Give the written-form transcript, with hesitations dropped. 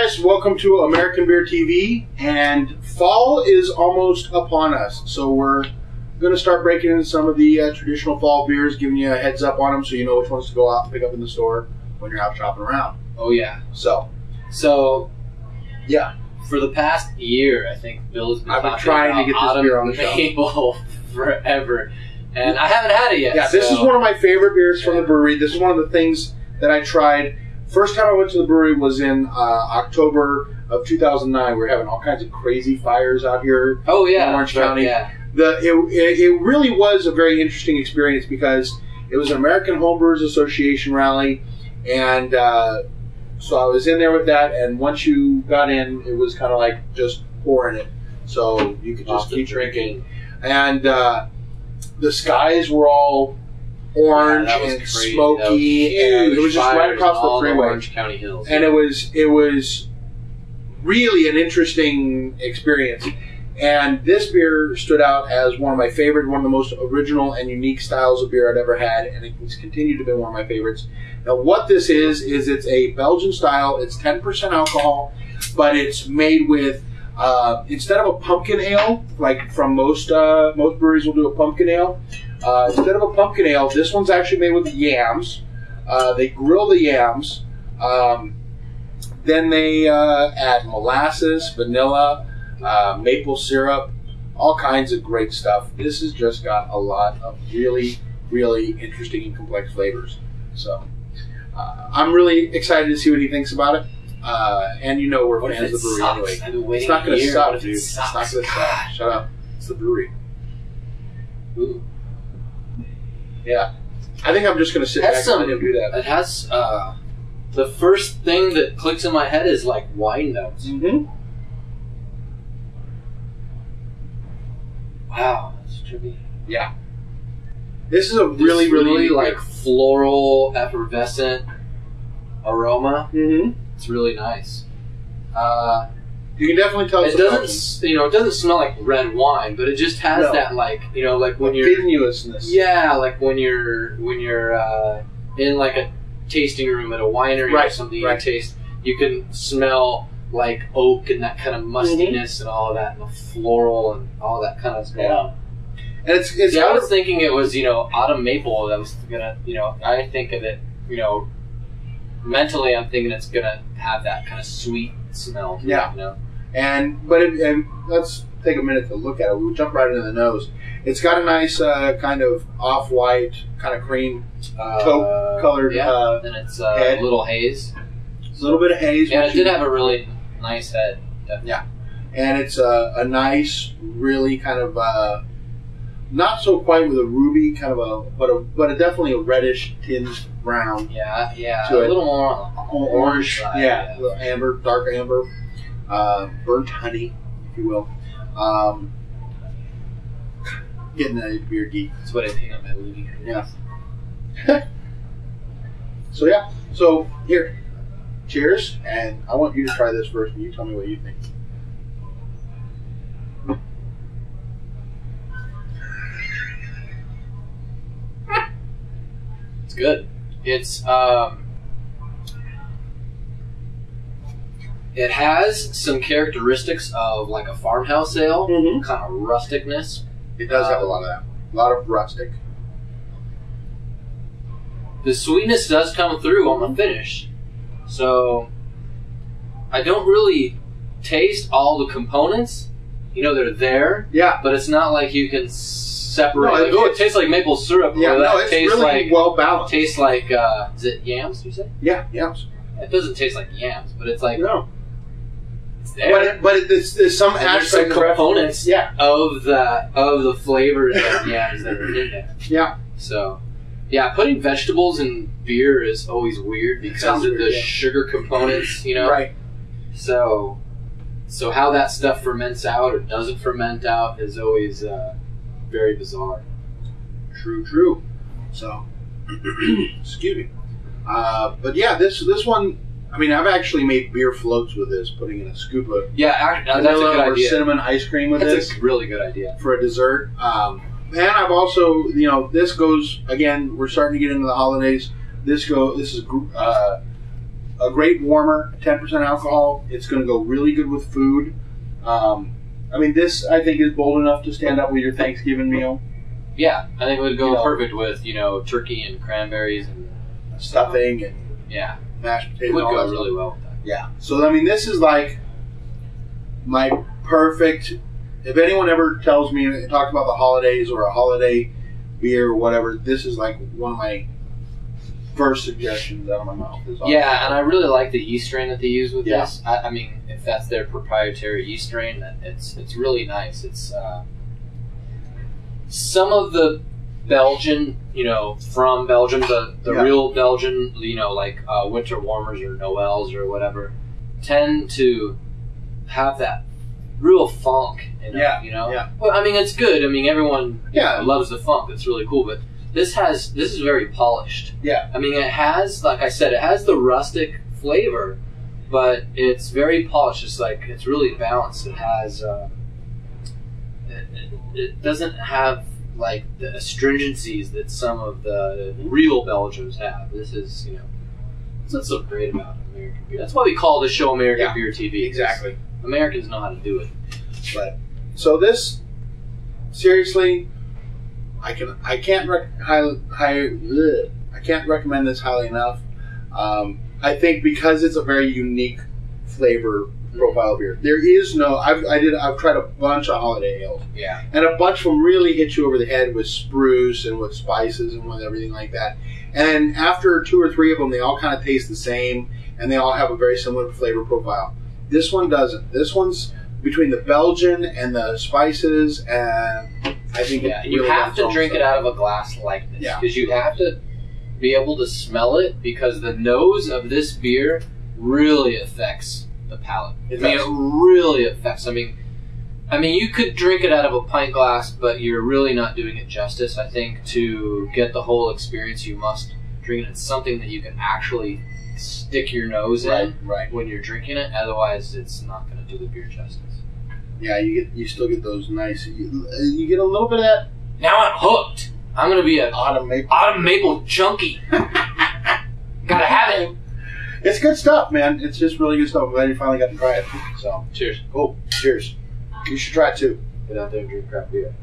guys, welcome to American Beer TV, and fall is almost upon us, so we're going to start breaking into some of the traditional fall beers, giving you a heads up on them so you know which ones to go out and pick up in the store when you're out shopping around. Oh yeah. So yeah. For the past year, I think Bill's been trying to get this beer on the show maple forever, and I haven't had it yet. Yeah, this is one of my favorite beers from the brewery. This is one of the things that I tried. First time I went to the brewery was in October of 2009. We were having all kinds of crazy fires out here. Oh yeah, in Orange County. Yeah. It really was a very interesting experience because it was an American Homebrewers Association rally, and so I was in there with that. And once you got in, it was kind of like just pouring it, so you could just keep drinking. And the skies were all orange and smoky, and it was just right across the freeway, Orange County hills, and it was really an interesting experience. And this beer stood out as one of my favorite, one of the most original and unique styles of beer I'd ever had, and it's continued to be one of my favorites. Now, what this is it's a Belgian style. It's 10% alcohol, but it's made with instead of a pumpkin ale, like from most breweries will do a pumpkin ale. Instead of a pumpkin ale, this one's actually made with yams. They grill the yams. Then they add molasses, vanilla, maple syrup, all kinds of great stuff. This has just got a lot of really, really interesting and complex flavors. So I'm really excited to see what he thinks about it. And you know we're fans of the brewery anyway. It's not going to suck, dude. It's not going to suck. Shut up. It's the brewery. Ooh. Yeah. I think I'm just going to sit back and let him do that. It has, the first thing that clicks in my head is like wine notes. Mm-hmm. Wow, that's trippy. Yeah. This is a really, really like floral, effervescent aroma. Mm-hmm. It's really nice. You can definitely tell it doesn't, it doesn't smell like red wine, but it just has that like, like when you're tenuousness. Yeah, like when you're in like a tasting room at a winery or something, you can smell like oak and that kind of mustiness and all of that, and the floral and all that kind of stuff. Yeah. And it's I was thinking it was, autumn maple that was gonna, I think of it, mentally I'm thinking it's gonna have that kind of sweet smell to it, And let's take a minute to look at it. We jump right into the nose. It's got a nice kind of off-white, kind of cream taupe colored and it's a little haze. It's a little bit of haze. Yeah, it did have a really nice head. Definitely. Yeah, and it's a nice, really kind of not so quite with a ruby kind of but definitely a reddish tinged brown. Yeah, to a little more orange. Side, a little amber, dark amber, burnt honey, if you will. Getting a beer geek. That's what I think of my loogie. Yeah. So here, cheers, and I want you to try this first, and you tell me what you think. It's good. It's it has some characteristics of like a farmhouse ale, kind of rusticness. It does have a lot of that. A lot of rustic. The sweetness does come through on the finish. So I don't really taste all the components. They're there. Yeah. But it's not like you can separate. No, it tastes like maple syrup. Yeah, or it's really like, well balanced. Tastes like, is it yams, you said? Yeah, yams. It doesn't taste like yams, but it's like... No. It's there. But there's some aspect of components of of the flavors of yams that are in there. Yeah. So, putting vegetables in beer is always weird because of the sugar components, Right. So how that stuff ferments out or doesn't ferment out is always very bizarre. True. So, excuse me. But yeah, this one. I mean, I've actually made beer floats with this, putting in a scoop of that's a good idea. Cinnamon ice cream with this. That's a really good idea for a dessert. And I've also, this goes again. We're starting to get into the holidays. This is a great warmer, 10% alcohol. It's going to go really good with food. I mean, this, I think, is bold enough to stand up with your Thanksgiving meal. Yeah, I think it would go perfect with, turkey and cranberries and stuffing and mashed potatoes. It would go really well with that. Yeah. So, I mean, this is like my perfect... If anyone ever tells me, talks about the holidays or a holiday beer or whatever, this is like one of my first suggestions out of my mouth. Yeah, and I really like the yeast strain that they use with this. I mean, if that's their proprietary yeast strain, it's really nice. It's some of the Belgian, from Belgium, the real Belgian, like winter warmers or Noels or whatever, tend to have that real funk in it, Well, I mean, it's good. I mean, everyone loves the funk. It's really cool, but this is very polished. Yeah. I mean, it has, like I said, it has the rustic flavor, but it's very polished. It's like, it's really balanced. It has, it doesn't have, like, the astringencies that some of the real Belgians have. This is, that's what's so great about American beer. That's why we call this show American Beer TV. Exactly. Americans know how to do it. But, so this, seriously... I can't recommend this highly enough. I think because it's a very unique flavor profile beer. There is no. I've tried a bunch of holiday ales. Yeah. And a bunch of them really hit you over the head with spruce and with spices and with everything like that. And after 2 or 3 of them, they all kind of taste the same and they all have a very similar flavor profile. This one doesn't. This one's between the Belgian and the spices, and I think you have to drink it out of a glass like this because you have to be able to smell it because the nose of this beer really affects the palate. It really affects. I mean, you could drink it out of a pint glass, but you're really not doing it justice. I think to get the whole experience, you must drink it in something that you can actually stick your nose in when you're drinking it. Otherwise, it's not going to do the beer justice. Yeah, you still get those nice. You get a little bit of that. Now I'm hooked. I'm going to be an autumn maple junkie. Gotta have it. It's good stuff, man. It's just really good stuff. I'm glad you finally got to try it. So, cheers. Cool. Cheers. You should try it too. Get out there and drink craft beer.